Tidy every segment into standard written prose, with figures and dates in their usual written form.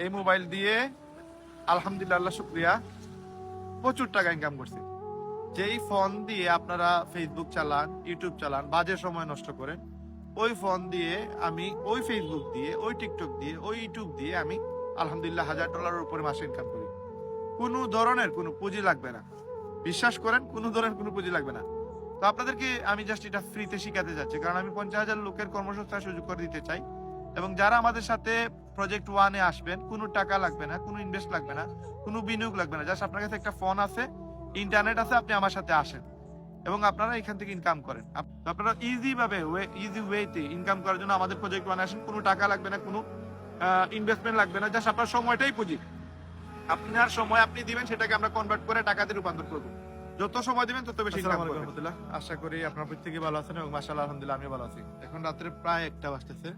এই মোবাইল দিয়ে আলহামদুলিল্লাহ শুকরিয়া প্রচুর টাকা ইনকাম করছি। যেই ফোন দিয়ে আপনারা ফেসবুক চালান, ইউটিউব চালান, বাজে সময় নষ্ট করেন, ওই ফোন দিয়ে আমি ওই ফেসবুক দিয়ে, ওই টিকটক দিয়ে, ওই ইউটিউব দিয়ে আমি আলহামদুলিল্লাহ $1000 উপরে মাসে ইনকাম করি। কোনো ধরনের কোনো পুঁজি লাগবে না, বিশ্বাস করেন, কোনো ধরনের কোনো পুঁজি লাগবে না। তো আপনাদেরকে আমি জাস্ট এটা ফ্রিতে শিখাতে যাচ্ছি, কারণ আমি 50,000 লোকের কর্মসংস্থান সুযোগ করে দিতে চাই। এবং যারা আমাদের সাথে প্রজেক্ট 1-এ আসবেন, কোনো টাকা লাগবে না, কোনো ইনভেস্ট লাগবে না, কোনো বিনিয়োগ লাগবে না, জাস্ট আপনার কাছে একটা ফোন আছে, ইন্টারনেট আছে, আপনি আমার সাথে আসেন এবং আপনারা এখান থেকে ইনকাম করেন। আপনারা ইজি ওয়েতে ইনকাম করার জন্য আমাদের প্রজেক্ট 1-এ আসেন। কোনো টাকা লাগবে না, কোনো ইনভেস্টমেন্ট লাগবে না, জাস্ট আপনার সময়টাই পুঁজি। আপনার সময় আপনি দিবেন, সেটাকে আমরা কনভার্ট করে টাকাতে রূপান্তর করব। যত সময় দিবেন তত বেশি ইনকাম করবেন। আলহামদুলিল্লাহ, আশা করি আপনারা প্রত্যেকেই ভালো আছেন এবং মাশাআল্লাহ আলহামদুলিল্লাহ আমি ভালো আছি। এখন রাত্রে প্রায় 1টা বাজতেছে।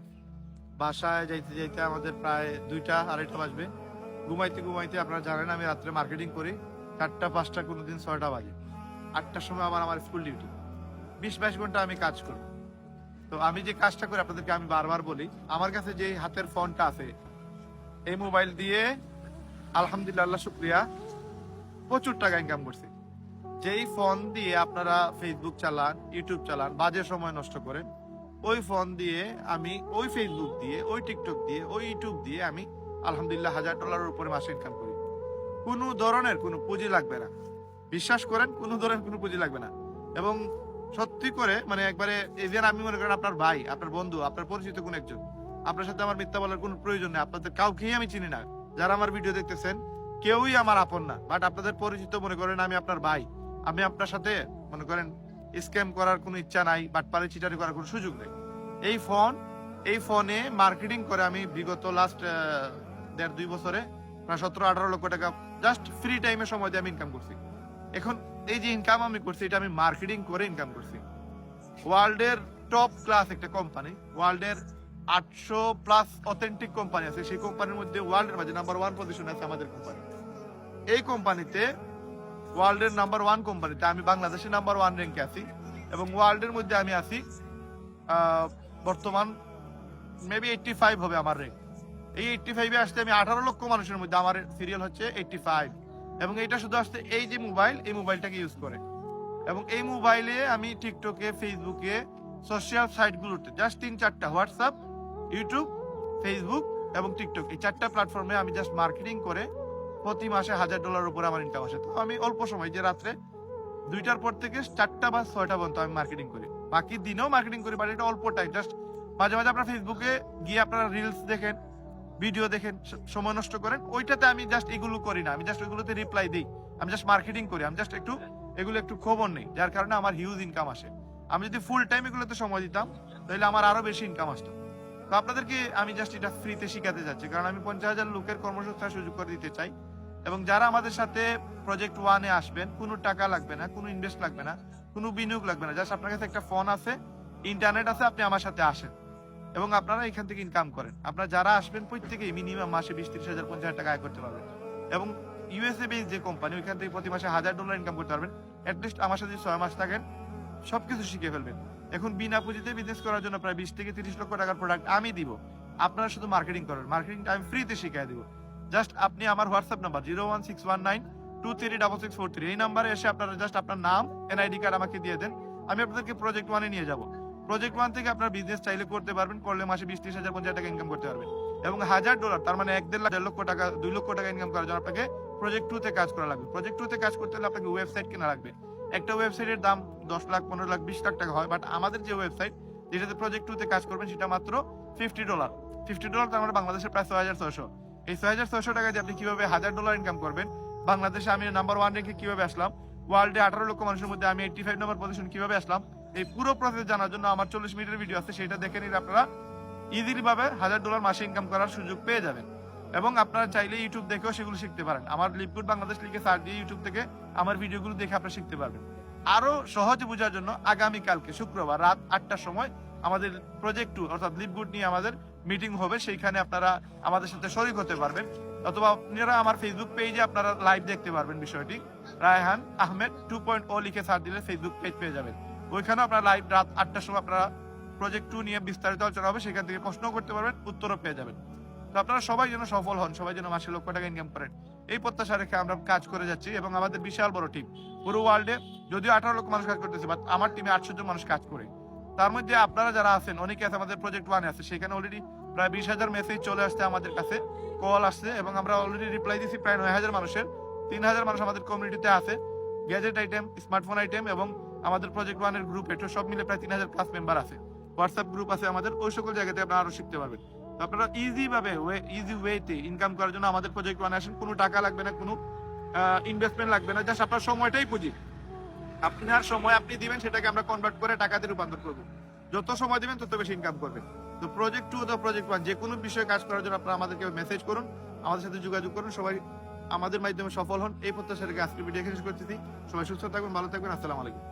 বাসায় যাইতে যাইতে আমাদের প্রায় 2টা 2:30 বাজবে। ঘুমাইতে ঘুমাইতে আপনারা জানেন আমি রাত্রে মার্কেটিং করি। 4টা 5টা, কোনোদিন 6টা বাজে। 8টার সময় আমার স্কুল ডিউটি। 20-22 ঘন্টা আমি কাজ করি। তো আমি যে কাজটা করি আপনাদেরকে আমি বারবার বলি, আমার কাছে যে হাতের ফোনটা আছে, এই মোবাইল দিয়ে আলহামদুলিল্লাহ শুকরিয়া প্রচুর টাকা ইনকাম করছি। যেই ফোন দিয়ে আপনারা ফেসবুক চালান, ইউটিউব চালান, বাজে সময় নষ্ট করেন, ওই ফোন দিয়ে আমি ওই ফেসবুক দিয়ে, ওই টিকটক দিয়ে, ওই ইউটিউব দিয়ে আমি আলহামদুলিল্লাহ $1000 উপরে মাসে ইনকাম করি। কোনো ধরনের কোনো পুঁজি লাগবে না, বিশ্বাস করেন, কোনো ধরনের কোনো পুঁজি লাগবে না। এবং সত্যি করে মানে একবারে এজেন আমি মনে করেন আপনার ভাই, আপনার বন্ধু, আপনার পরিচিত কোন একজন, আপনার সাথে আমার মিথ্যা বলার কোনো প্রয়োজন নেই। আপনাদের কাউকেই আমি চিনি না, যারা আমার ভিডিও দেখতেছেন কেউই আমার আপন না, বাট আপনাদের পরিচিত মনে করেন আমি আপনার ভাই। আমি আপনার সাথে মনে করেন স্ক্যাম করার কোনো ইচ্ছা নাই, বাটপারি চিটারি করার কোনো সুযোগ নেই। এই ফোনে মার্কেটিং করে আমি বিগত লাস্ট 1.5-2 বছরে প্রায় 17-18 লক্ষ টাকা জাস্ট ফ্রি টাইমে সময় দিয়ে আমি ইনকাম করছি। এখন এই যে ইনকাম আমি করছি, এটা আমি মার্কেটিং করে ইনকাম করছি। ওয়ার্ল্ডের টপ ক্লাস একটা কোম্পানি, ওয়ার্ল্ডের 800+ অথেন্টিক কোম্পানি আছে, সেই কোম্পানির মধ্যে ওয়ার্ল্ডের মাঝে নাম্বার 1 পজিশনে আছে আমাদের কোম্পানি। এই কোম্পানিতে ওয়ার্ল্ডের নাম্বার 1 কোম্পানিতে আমি বাংলাদেশের নাম্বার 1 র্যাঙ্কে আছি এবং ওয়ার্ল্ডের মধ্যে আমি আছি বর্তমান মেবি 85 হবে আমার র্যাঙ্ক। এই 85-এ আসতে আমি 18 লক্ষ মানুষের মধ্যে আমার সিরিয়াল হচ্ছে 85। এবং এটা শুধু আসতে এই যে মোবাইল, এই মোবাইলটাকে ইউজ করে। এবং এই মোবাইলে আমি টিকটকে, ফেসবুকে, সোশ্যাল সাইটগুলোতে জাস্ট 3-4টা হোয়াটসঅ্যাপ, ইউটিউব, ফেসবুক এবং টিকটক, এই 4টা প্ল্যাটফর্মে আমি জাস্ট মার্কেটিং করে প্রতি মাসে $1000 উপরে আমার ইনকাম আসে। তো আমি অল্প সময়, যে রাত্রে 2টার পর থেকে 4টা বা 6টা পর্যন্ত আমি মার্কেটিং করি, বাকি দিনেও মার্কেটিং করি, বাট এটা অল্প টাইম। জাস্ট মাঝে মাঝে আপনার ফেসবুকে গিয়ে আপনারা রিলস দেখেন, ভিডিও দেখেন, সময় নষ্ট করেন, ওইটাতে আমি জাস্ট এগুলো করি না, আমি জাস্ট ওইগুলোতে রিপ্লাই দিই, আমি জাস্ট মার্কেটিং করি, আমি জাস্ট এগুলো একটু খবর নেই, যার কারণে আমার হিউজ ইনকাম আসে। আমি যদি ফুল টাইম এগুলোতে সময় দিতাম তাহলে আমার আরো বেশি ইনকাম আসতো। তো আপনাদেরকে আমি জাস্ট এটা ফ্রিতে শিখাতে যাচ্ছি, কারণ আমি 50,000 লোকের কর্মসংস্থান সুযোগ করে দিতে চাই। এবং যারা আমাদের সাথে প্রজেক্ট 1-এ আসবেন, কোনো টাকা লাগবে না, কোনো ইনভেস্ট লাগবে না, কোনো বিনিয়োগ লাগবে না, জাস্ট আপনার কাছে একটা ফোন আছে, ইন্টারনেট আছে, আপনি আমার সাথে আসেন এবং আপনারা এখান থেকে ইনকাম করেন। আপনারা যারা আসবেন প্রত্যেকেই মিনিমাম মাসে 20-30 হাজার, 50,000 টাকা আয় করতে পারবেন। এবং ইউএসএ বেস যে কোম্পানি, ওইখান থেকে প্রতি মাসে $1000 ইনকাম করতে পারবেন। অ্যাটলিস্ট আমার সাথে 6 মাস থাকেন, সবকিছু শিখে ফেলবেন। এখন বিনা পুঁজিতে বিজনেস করার জন্য প্রায় 20-30 লক্ষ টাকার প্রোডাক্ট আমি দিব, আপনারা শুধু মার্কেটিং করেন। মার্কেটিংটা আমি ফ্রিতে শিখিয়ে দিব। জাস্ট আপনি আমার হোয়াটসঅ্যাপ নাম্বার 01619236643, এই নাম্বারে এসে আপনারা জাস্ট আপনার নাম, এনআইডি কার্ড আমাকে দিয়ে দেন, আমি আপনাদেরকে প্রজেক্ট 1-এ নিয়ে যাব। প্রজেক্ট 1 থেকে আপনার বিজনেস চাইলে করতে পারবেন, করলে মাসে 20-30 হাজার, 50,000 টাকা ইনকাম করতে পারবেন। এবং $1000, তার মানে 1.5 লক্ষ টাকা, 2 লক্ষ টাকা ইনকাম করার জন্য আপনাকে প্রজেক্ট 2-তে কাজ করা লাগবে। প্রজেক্ট 2-তে কাজ করতে হলে আপনাকে ওয়েবসাইট কেনা লাগবে। একটা ওয়েবসাইটের দাম 10 লাখ, 15 লাখ, 20 লাখ টাকা হয়, বাট আমাদের যে ওয়েবসাইট, যেটাতে প্রজেক্ট 2-তে কাজ করবেন, সেটা মাত্র $50। $50 তার মানে বাংলাদেশের প্রায় 6,600। এই 6,600 টাকা দিয়ে আপনি কিভাবে $1000 ইনকাম করবেন, বাংলাদেশে আমি নাম্বার 1 র্যাঙ্কে কিভাবে আসলাম, ওয়ার্ল্ডে 18 লক্ষ মানুষের মধ্যে আমি 85 নম্বর পজিশন কিভাবে আসলাম, এই পুরো প্রসেস জানার জন্য আমার 40 মিনিটের ভিডিও আছে, সেটা দেখে নিলে আপনারা ইজিলি ভাবে $1000 মাসে ইনকাম করার সুযোগ পেয়ে যাবেন। এবং আপনারা চাইলে ইউটিউব দেখেও সেগুলো শিখতে পারেন। আমার লিপগুড বাংলাদেশ লিখে সার্চ দিয়ে ইউটিউব থেকে আমার ভিডিওগুলো দেখে আপনারা শিখতে পারবেন। আরো সহজে বোঝার জন্য আগামীকালকে শুক্রবার রাত 8টার সময় আমাদের প্রজেক্ট 2 অর্থাৎ লিপগুড নিয়ে আমাদের মিটিং হবে, সেইখানে আপনারা আমাদের সাথে শরীক হতে পারবেন, অথবা আপনারা আমার ফেসবুক পেজে আপনারা লাইভ দেখতে পারবেন। বিষয়টি রায়হান আহমেদ 2.0 লিখে সার্চ দিলে ফেসবুক পেজ পেয়ে যাবেন। ওইখানে আপনারা লাইভ রাত 8টার সময় আপনারা প্রজেক্ট 2 নিয়ে বিস্তারিত আলোচনা হবে, সেখান থেকে প্রশ্ন করতে পারবেন, উত্তরও পেয়ে যাবেন। তো আপনারা সবাই যেন সফল হন, সবাই যেন মাসে লক্ষ টাকা ইনকাম করেন, এই প্রত্যাশা রেখে আমরা কাজ করে যাচ্ছি। এবং আমাদের বিশাল বড় টিম, পুরো ওয়ার্ল্ডে যদিও 18 লক্ষ মানুষ কাজ করতেছে, বাট আমার টিমে 800 জন মানুষ কাজ করে। তার মধ্যে আপনারা যারা আছেন, অনেকে আছে আমাদের প্রজেক্ট ওয়ানে আছে, সেখানে অলরেডি প্রায় 20,000 মেসেজ চলে আসছে আমাদের কাছে, কল আসছে, এবং আমরা অলরেডি রিপ্লাই দিচ্ছি প্রায় 9,000 মানুষের। 3,000 মানুষ আমাদের কমিউনিটিতে আছে, গ্যাজেট আইটেম, স্মার্টফোন আইটেম, এবং আমাদের প্রজেক্ট ওয়ানের গ্রুপ, এটা সব মিলে প্রায় 3,000 প্লাস মেম্বার আছে। হোয়াটসঅ্যাপ গ্রুপ আছে আমাদের, ওই সকল জায়গাতে আপনারা আরো শিখতে পারবেন। তো আপনারা ইজি ওয়েতে ইনকাম করার জন্য আমাদের প্রজেক্ট ওয়ানে আসেন। কোনো টাকা লাগবে না, কোনো ইনভেস্টমেন্ট লাগবে না, জাস্ট আপনার সময়টাই পুঁজি। আপনার সময় আপনি দিবেন, সেটাকে আমরা কনভার্ট করে টাকাতে রূপান্তর করবো। যত সময় দিবেন তত বেশি ইনকাম করবেন। তো প্রজেক্ট 2 অথবা প্রজেক্ট 1 যে কোনো বিষয়ে কাজ করার জন্য আপনারা আমাদেরকে মেসেজ করুন, আমাদের সাথে যোগাযোগ করুন। সবাই আমাদের মাধ্যমে সফল হন, এই প্রত্যাশা রেখে আজকের ভিডিও এখানে শেষ করতেছি। সবাই সুস্থ থাকবেন, ভালো থাকবেন। আসসালামু আলাইকুম।